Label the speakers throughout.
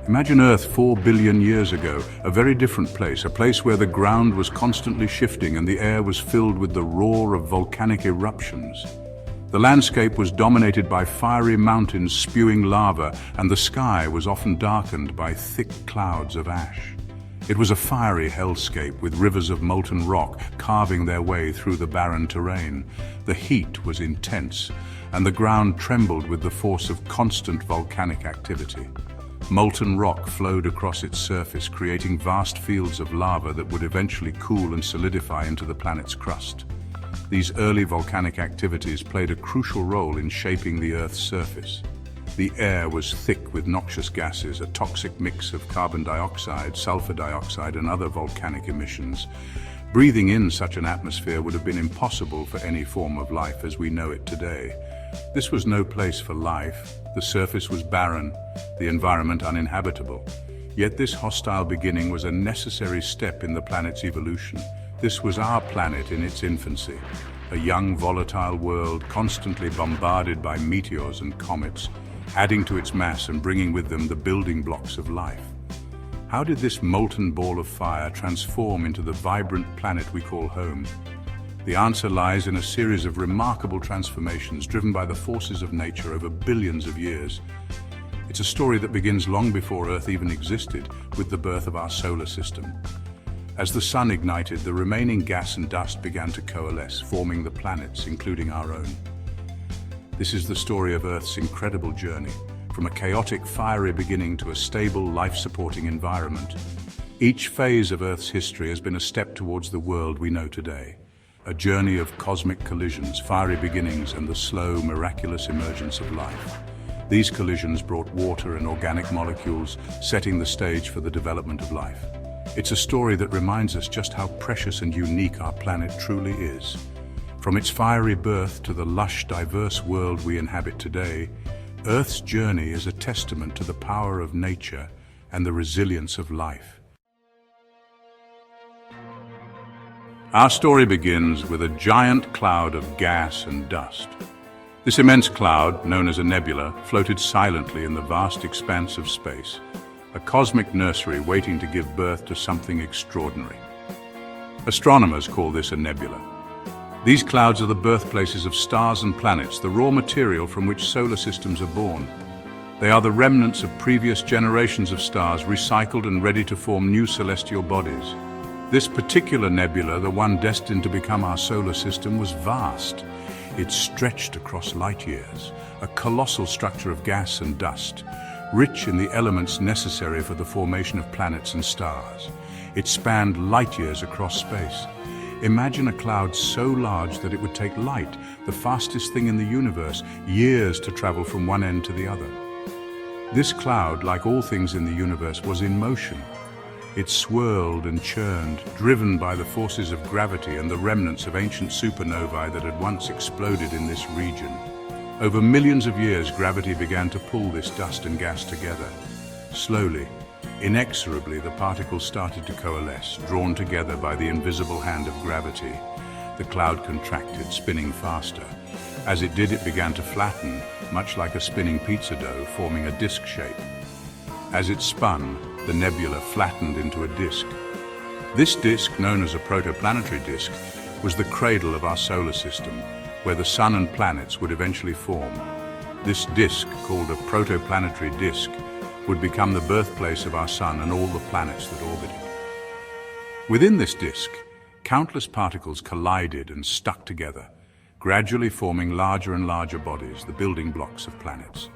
Speaker 1: Imagine Earth 4 billion years ago, a very different place, a place where the ground was constantly shifting and the air was filled with the roar of volcanic eruptions. The landscape was dominated by fiery mountains spewing lava, and the sky was often darkened by thick clouds of ash. It was a fiery hellscape with rivers of molten rock carving their way through the barren terrain. The heat was intense, and the ground trembled with the force of constant volcanic activity. Molten rock flowed across its surface, creating vast fields of lava that would eventually cool and solidify into the planet's crust. These early volcanic activities played a crucial role in shaping the Earth's surface. The air was thick with noxious gases, a toxic mix of carbon dioxide, sulfur dioxide, and other volcanic emissions. Breathing in such an atmosphere would have been impossible for any form of life as we know it today. This was no place for life. The surface was barren, the environment uninhabitable. Yet this hostile beginning was a necessary step in the planet's evolution. This was our planet in its infancy, a young, volatile world constantly bombarded by meteors and comets, adding to its mass and bringing with them the building blocks of life. How did this molten ball of fire transform into the vibrant planet we call home? The answer lies in a series of remarkable transformations driven by the forces of nature over billions of years. It's a story that begins long before Earth even existed, with the birth of our solar system. As the sun ignited, the remaining gas and dust began to coalesce, forming the planets, including our own. This is the story of Earth's incredible journey, from a chaotic, fiery beginning to a stable, life-supporting environment. Each phase of Earth's history has been a step towards the world we know today. A journey of cosmic collisions, fiery beginnings, and the slow, miraculous emergence of life. These collisions brought water and organic molecules, setting the stage for the development of life. It's a story that reminds us just how precious and unique our planet truly is. From its fiery birth to the lush, diverse world we inhabit today, Earth's journey is a testament to the power of nature and the resilience of life. Our story begins with a giant cloud of gas and dust. This immense cloud, known as a nebula, floated silently in the vast expanse of space, a cosmic nursery waiting to give birth to something extraordinary. Astronomers call this a nebula. These clouds are the birthplaces of stars and planets, the raw material from which solar systems are born. They are the remnants of previous generations of stars recycled and ready to form new celestial bodies. This particular nebula, the one destined to become our solar system, was vast. It stretched across light years, a colossal structure of gas and dust, rich in the elements necessary for the formation of planets and stars. It spanned light years across space. Imagine a cloud so large that it would take light, the fastest thing in the universe, years to travel from one end to the other. This cloud, like all things in the universe, was in motion. It swirled and churned, driven by the forces of gravity and the remnants of ancient supernovae that had once exploded in this region. Over millions of years, gravity began to pull this dust and gas together. Slowly, inexorably, the particles started to coalesce, drawn together by the invisible hand of gravity. The cloud contracted, spinning faster. As it did, it began to flatten, much like a spinning pizza dough, forming a disc shape. As it spun, the nebula flattened into a disk. This disk, known as a protoplanetary disk, was the cradle of our solar system, where the sun and planets would eventually form. This disk, called a protoplanetary disk, would become the birthplace of our sun and all the planets that orbit it. Within this disk, countless particles collided and stuck together, gradually forming larger and larger bodies, the building blocks of planets.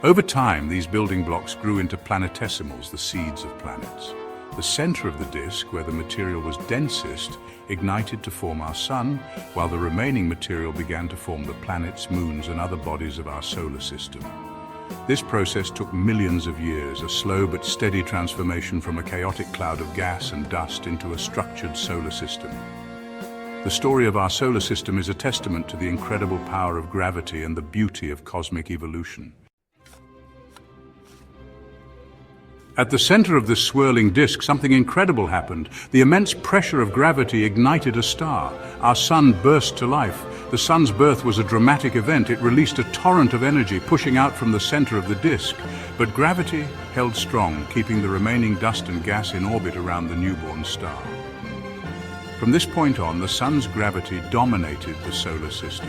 Speaker 1: Over time, these building blocks grew into planetesimals, the seeds of planets. The center of the disk, where the material was densest, ignited to form our sun, while the remaining material began to form the planets, moons, and other bodies of our solar system. This process took millions of years, a slow but steady transformation from a chaotic cloud of gas and dust into a structured solar system. The story of our solar system is a testament to the incredible power of gravity and the beauty of cosmic evolution. At the center of this swirling disk, something incredible happened. The immense pressure of gravity ignited a star. Our sun burst to life. The sun's birth was a dramatic event. It released a torrent of energy pushing out from the center of the disk. But gravity held strong, keeping the remaining dust and gas in orbit around the newborn star. From this point on, the sun's gravity dominated the solar system.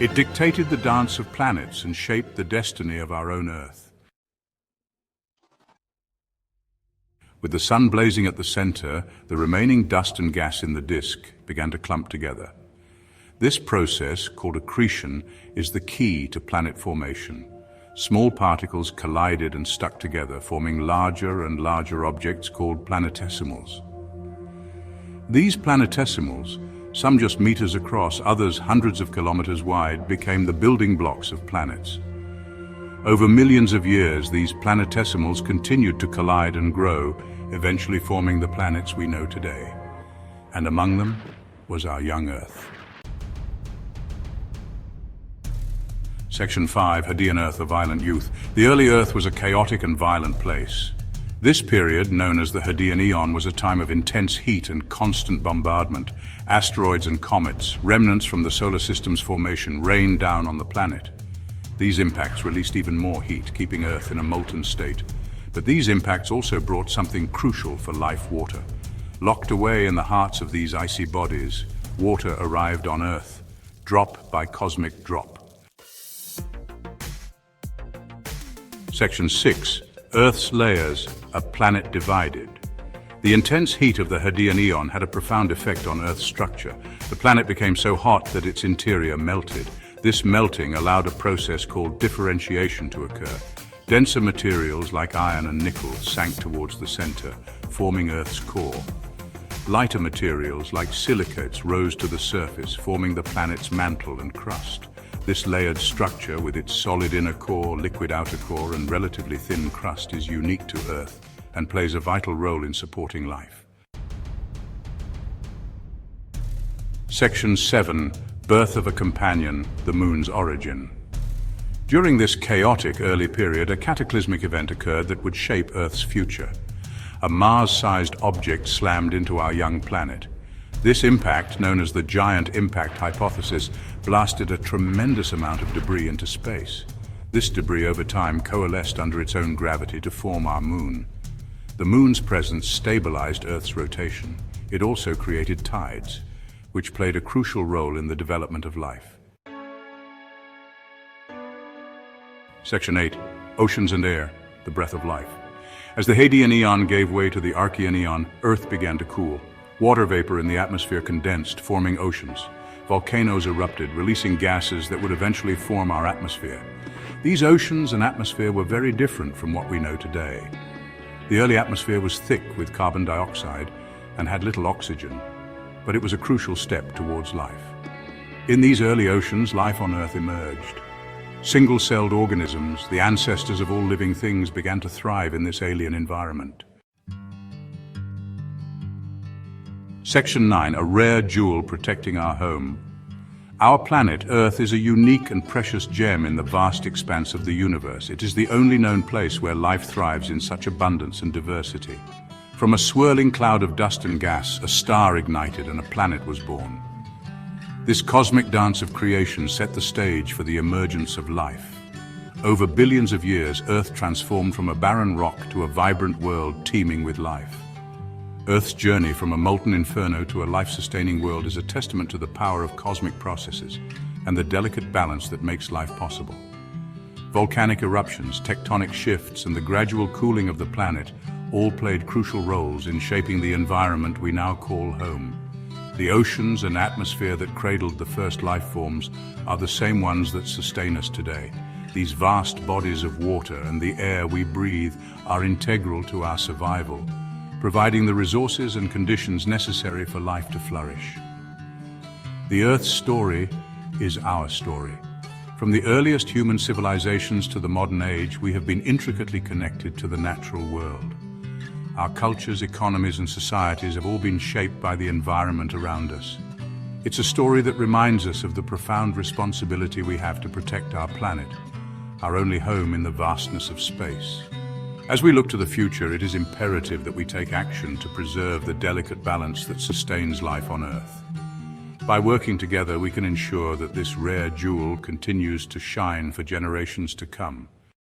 Speaker 1: It dictated the dance of planets and shaped the destiny of our own Earth. With the sun blazing at the center, the remaining dust and gas in the disk began to clump together. This process, called accretion, is the key to planet formation. Small particles collided and stuck together, forming larger and larger objects called planetesimals. These planetesimals, some just meters across, others hundreds of kilometers wide, became the building blocks of planets. Over millions of years, these planetesimals continued to collide and grow, eventually forming the planets we know today. And among them was our young Earth. Section 5, Hadean Earth, a violent youth. The early Earth was a chaotic and violent place. This period, known as the Hadean Eon, was a time of intense heat and constant bombardment. Asteroids and comets, remnants from the solar system's formation, rained down on the planet. These impacts released even more heat, keeping Earth in a molten state. But these impacts also brought something crucial for life: water. Locked away in the hearts of these icy bodies, water arrived on Earth, drop by cosmic drop. Section 6, Earth's layers, a planet divided. The intense heat of the Hadean Eon had a profound effect on Earth's structure. The planet became so hot that its interior melted. This melting allowed a process called differentiation to occur. Denser materials like iron and nickel sank towards the center, forming Earth's core. Lighter materials like silicates rose to the surface, forming the planet's mantle and crust. This layered structure, with its solid inner core, liquid outer core, and relatively thin crust, is unique to Earth and plays a vital role in supporting life. Section 7, Birth of a Companion, the Moon's Origin. During this chaotic early period, a cataclysmic event occurred that would shape Earth's future. A Mars-sized object slammed into our young planet. This impact, known as the Giant Impact Hypothesis, blasted a tremendous amount of debris into space. This debris over time coalesced under its own gravity to form our Moon. The Moon's presence stabilized Earth's rotation. It also created tides, which played a crucial role in the development of life. Section 8, Oceans and Air, the Breath of Life. As the Hadean Eon gave way to the Archean Eon, Earth began to cool. Water vapor in the atmosphere condensed, forming oceans. Volcanoes erupted, releasing gases that would eventually form our atmosphere. These oceans and atmosphere were very different from what we know today. The early atmosphere was thick with carbon dioxide and had little oxygen, but it was a crucial step towards life. In these early oceans, life on Earth emerged. Single-celled organisms, the ancestors of all living things, began to thrive in this alien environment. Section 9, a rare jewel protecting our home. Our planet, Earth, is a unique and precious gem in the vast expanse of the universe. It is the only known place where life thrives in such abundance and diversity. From a swirling cloud of dust and gas, a star ignited and a planet was born. This cosmic dance of creation set the stage for the emergence of life. Over billions of years, Earth transformed from a barren rock to a vibrant world teeming with life. Earth's journey from a molten inferno to a life-sustaining world is a testament to the power of cosmic processes and the delicate balance that makes life possible. Volcanic eruptions, tectonic shifts, and the gradual cooling of the planet all played crucial roles in shaping the environment we now call home. The oceans and atmosphere that cradled the first life forms are the same ones that sustain us today. These vast bodies of water and the air we breathe are integral to our survival, providing the resources and conditions necessary for life to flourish. The Earth's story is our story. From the earliest human civilizations to the modern age, we have been intricately connected to the natural world. Our cultures, economies, and societies have all been shaped by the environment around us. It's a story that reminds us of the profound responsibility we have to protect our planet, our only home in the vastness of space. As we look to the future, it is imperative that we take action to preserve the delicate balance that sustains life on Earth. By working together, we can ensure that this rare jewel continues to shine for generations to come.